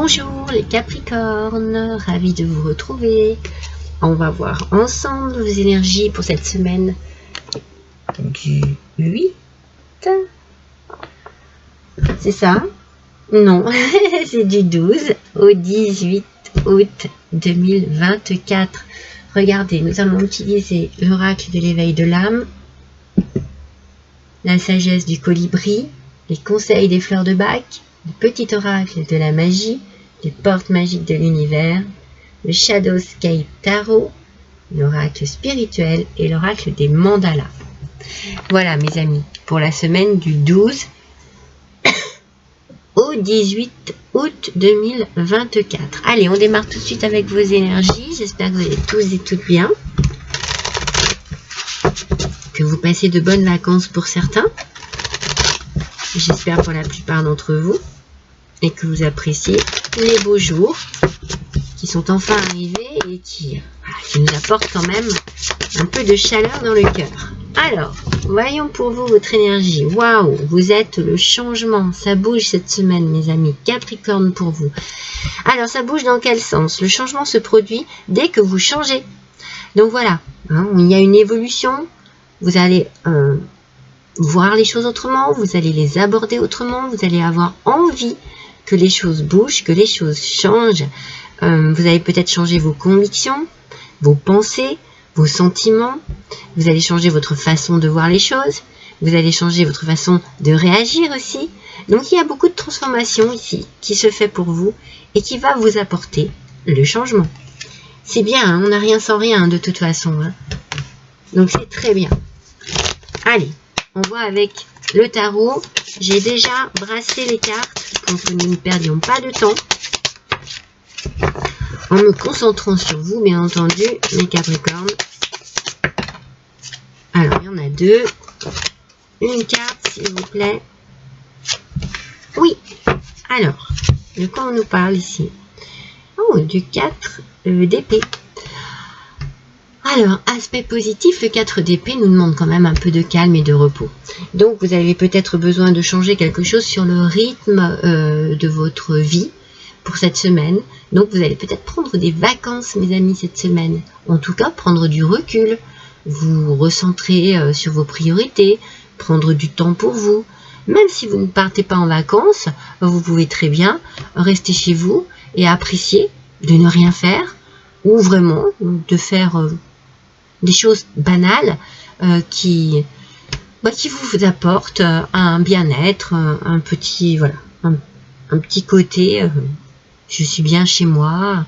Bonjour les Capricornes, ravi de vous retrouver. On va voir ensemble vos énergies pour cette semaine du 8. C'est ça? Non, c'est du 12 au 18 août 2024. Regardez, nous allons utiliser l'oracle de l'éveil de l'âme, la sagesse du colibri, les conseils des fleurs de bac, le petit oracle de la magie, les portes magiques de l'univers, le Shadowscape Tarot, l'oracle spirituel et l'oracle des mandalas. Voilà mes amis, pour la semaine du 12 au 18 août 2024. Allez, on démarre tout de suite avec vos énergies. J'espère que vous allez tous et toutes bien. Que vous passez de bonnes vacances pour certains. J'espère pour la plupart d'entre vous. Et que vous appréciez les beaux jours qui sont enfin arrivés et qui nous apportent quand même un peu de chaleur dans le cœur. Alors, voyons pour vous votre énergie. Waouh, vous êtes le changement. Ça bouge cette semaine, mes amis. Capricorne pour vous. Alors, ça bouge dans quel sens? Le changement se produit dès que vous changez. Donc voilà, il y a une évolution. Vous allez voir les choses autrement. Vous allez les aborder autrement. Vous allez avoir envie que les choses bougent, que les choses changent. Vous allez peut-être changer vos convictions, vos pensées, vos sentiments. Vous allez changer votre façon de voir les choses. Vous allez changer votre façon de réagir aussi. Donc il y a beaucoup de transformation ici qui se fait pour vous et qui va vous apporter le changement. C'est bien, on n'a rien sans rien de toute façon. Donc c'est très bien. Allez, on voit avec le tarot. J'ai déjà brassé les cartes pour que nous ne perdions pas de temps. En me concentrant sur vous, bien entendu, les Capricornes. Alors, il y en a deux. Une carte, s'il vous plaît. Oui. Alors, de quoi on nous parle ici? Oh, du 4 d'épée. Alors, aspect positif, le 4 d'épée nous demande quand même un peu de calme et de repos. Donc, vous avez peut-être besoin de changer quelque chose sur le rythme de votre vie pour cette semaine. Donc, vous allez peut-être prendre des vacances, mes amis, cette semaine. En tout cas, prendre du recul, vous recentrer sur vos priorités, prendre du temps pour vous. Même si vous ne partez pas en vacances, vous pouvez très bien rester chez vous et apprécier de ne rien faire ou vraiment de faire des choses banales qui vous apportent un bien-être, un petit côté je suis bien chez moi,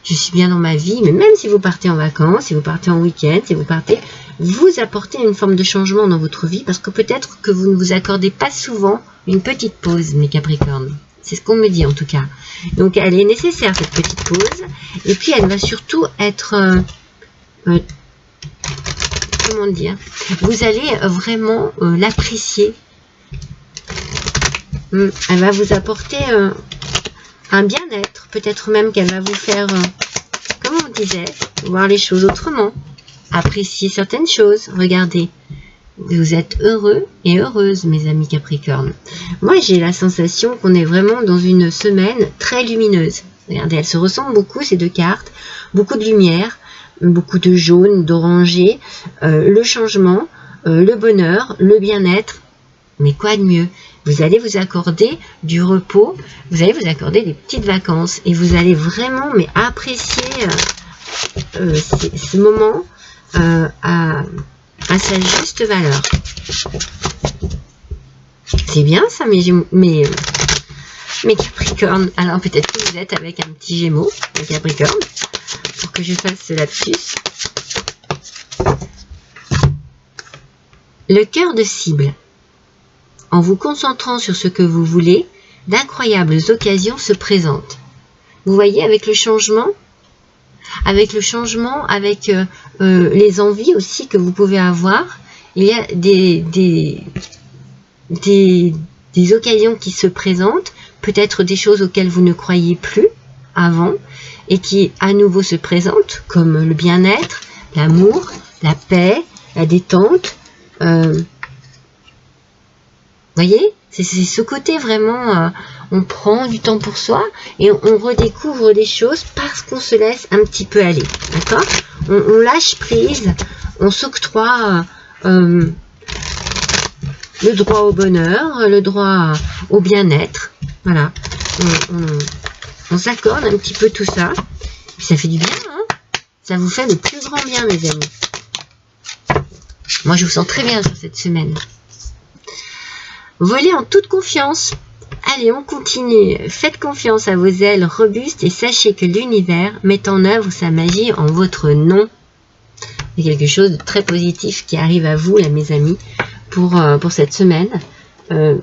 je suis bien dans ma vie. Mais même si vous partez en vacances, si vous partez en week-end, si vous partez, vous apportez une forme de changement dans votre vie parce que peut-être que vous ne vous accordez pas souvent une petite pause, mes Capricornes. C'est ce qu'on me dit en tout cas. Donc elle est nécessaire cette petite pause. Et puis elle va surtout être... comment dire? Vous allez vraiment l'apprécier. Elle va vous apporter un bien-être. Peut-être même qu'elle va vous faire, comme on disait, voir les choses autrement. Apprécier certaines choses. Regardez. Vous êtes heureux et heureuse, mes amis Capricornes. Moi, j'ai la sensation qu'on est vraiment dans une semaine très lumineuse. Regardez, elles se ressemblent beaucoup, ces deux cartes. Beaucoup de lumière, beaucoup de jaune, d'orangé, le changement, le bonheur, le bien-être. Mais quoi de mieux? Vous allez vous accorder du repos, vous allez vous accorder des petites vacances et vous allez vraiment apprécier ce moment à sa juste valeur. C'est bien ça, mes Capricornes. Alors peut-être que vous êtes avec un petit Gémeaux, mes Capricornes, pour que je fasse ce lapsus. Le cœur de cible. En vous concentrant sur ce que vous voulez, d'incroyables occasions se présentent. Vous voyez, avec le changement, avec les envies aussi que vous pouvez avoir, il y a des occasions qui se présentent, peut-être des choses auxquelles vous ne croyiez plus avant, et qui à nouveau se présentent, comme le bien-être, l'amour, la paix, la détente. Voyez, C'est ce côté vraiment, on prend du temps pour soi et on redécouvre des choses parce qu'on se laisse un petit peu aller, d'accord? On lâche prise, on s'octroie le droit au bonheur, le droit au bien-être, voilà. On s'accorde un petit peu tout ça, ça fait du bien, hein? Ça vous fait le plus grand bien, mes amis. Moi, je vous sens très bien sur cette semaine. Volez en toute confiance. Allez, on continue. Faites confiance à vos ailes robustes et sachez que l'univers met en œuvre sa magie en votre nom. C'est quelque chose de très positif qui arrive à vous, là, mes amis, pour cette semaine.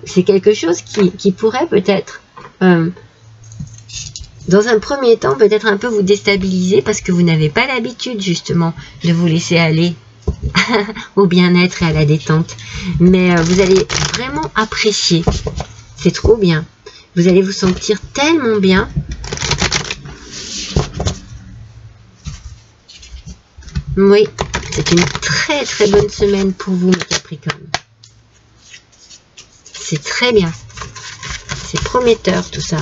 C'est quelque chose qui pourrait peut-être, dans un premier temps, peut-être un peu vous déstabiliser parce que vous n'avez pas l'habitude, justement, de vous laisser aller au bien-être et à la détente. Mais vous allez vraiment apprécier. C'est trop bien. Vous allez vous sentir tellement bien. Oui, c'est une très très bonne semaine pour vous, mes Capricornes. C'est très bien. C'est prometteur tout ça.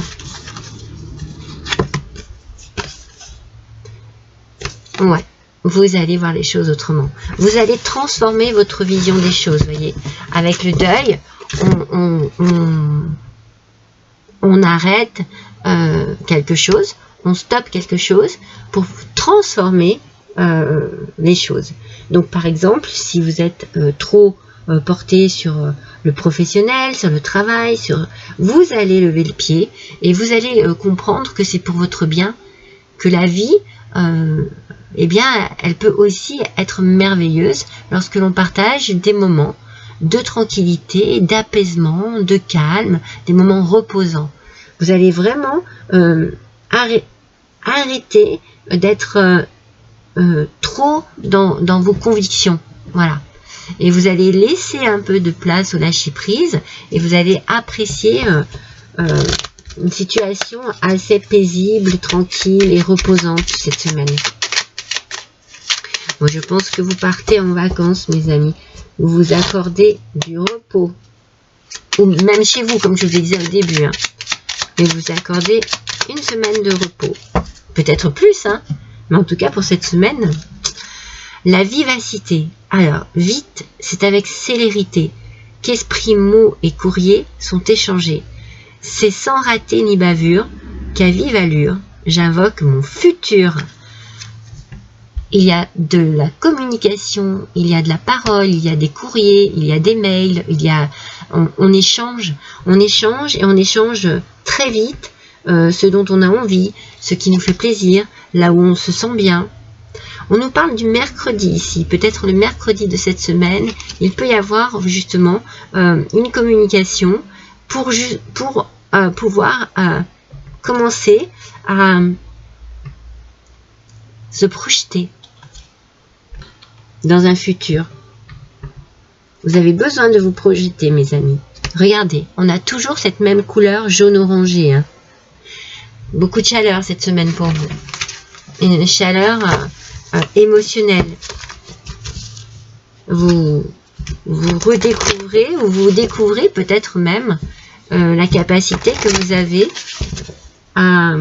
Ouais. Vous allez voir les choses autrement. Vous allez transformer votre vision des choses, voyez. Avec le deuil, on arrête quelque chose, on stoppe quelque chose pour transformer les choses. Donc, par exemple, si vous êtes trop porté sur le professionnel, sur le travail, vous allez lever le pied et vous allez comprendre que c'est pour votre bien, que la vie... eh bien, elle peut aussi être merveilleuse lorsque l'on partage des moments de tranquillité, d'apaisement, de calme, des moments reposants. Vous allez vraiment arrêter d'être trop dans vos convictions. Voilà. Et vous allez laisser un peu de place au lâcher-prise et vous allez apprécier une situation assez paisible, tranquille et reposante cette semaine. Moi, je pense que vous partez en vacances, mes amis. Vous vous accordez du repos. Ou même chez vous, comme je vous disais au début. Hein. Mais vous accordez une semaine de repos. Peut-être plus, hein. Mais en tout cas, pour cette semaine, la vivacité. Alors, vite, c'est avec célérité qu'esprit, mots et courrier sont échangés. C'est sans rater ni bavure qu'à vive allure, j'invoque mon futur. Il y a de la communication, il y a de la parole, il y a des courriers, il y a des mails, on échange et on échange très vite ce dont on a envie, ce qui nous fait plaisir, là où on se sent bien. On nous parle du mercredi ici, peut-être le mercredi de cette semaine, il peut y avoir justement une communication pour pouvoir commencer à se projeter dans un futur. Vous avez besoin de vous projeter, mes amis. Regardez, on a toujours cette même couleur jaune-orangé. Hein. Beaucoup de chaleur cette semaine pour vous. Une chaleur émotionnelle. Vous redécouvrez ou vous découvrez peut-être même la capacité que vous avez à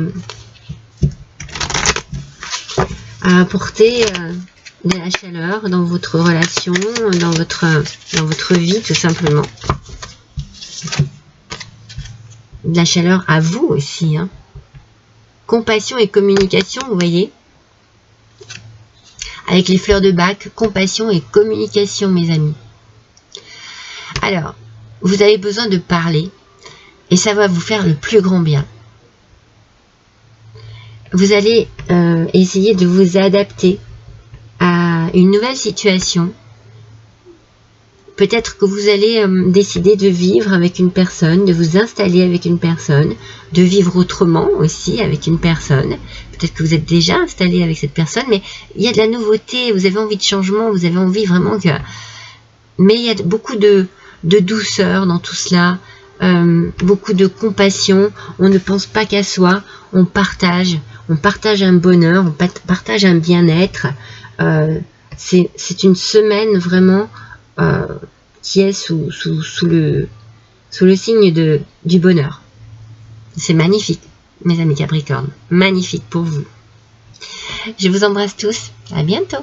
apporter de la chaleur dans votre relation, dans votre vie tout simplement. De la chaleur à vous aussi. Hein. Compassion et communication, vous voyez. Avec les fleurs de bac, compassion et communication, mes amis. Alors, vous avez besoin de parler et ça va vous faire le plus grand bien. Vous allez essayer de vous adapter à une nouvelle situation. Peut-être que vous allez décider de vivre avec une personne, de vous installer avec une personne, de vivre autrement aussi avec une personne. Peut-être que vous êtes déjà installé avec cette personne, mais il y a de la nouveauté, vous avez envie de changement, vous avez envie vraiment que... Mais il y a beaucoup de douceur dans tout cela, beaucoup de compassion. On ne pense pas qu'à soi, on partage un bonheur, on partage un bien-être. C'est une semaine vraiment qui est sous sous le signe du bonheur. C'est magnifique, mes amis Capricorne. Magnifique pour vous. Je vous embrasse tous. À bientôt.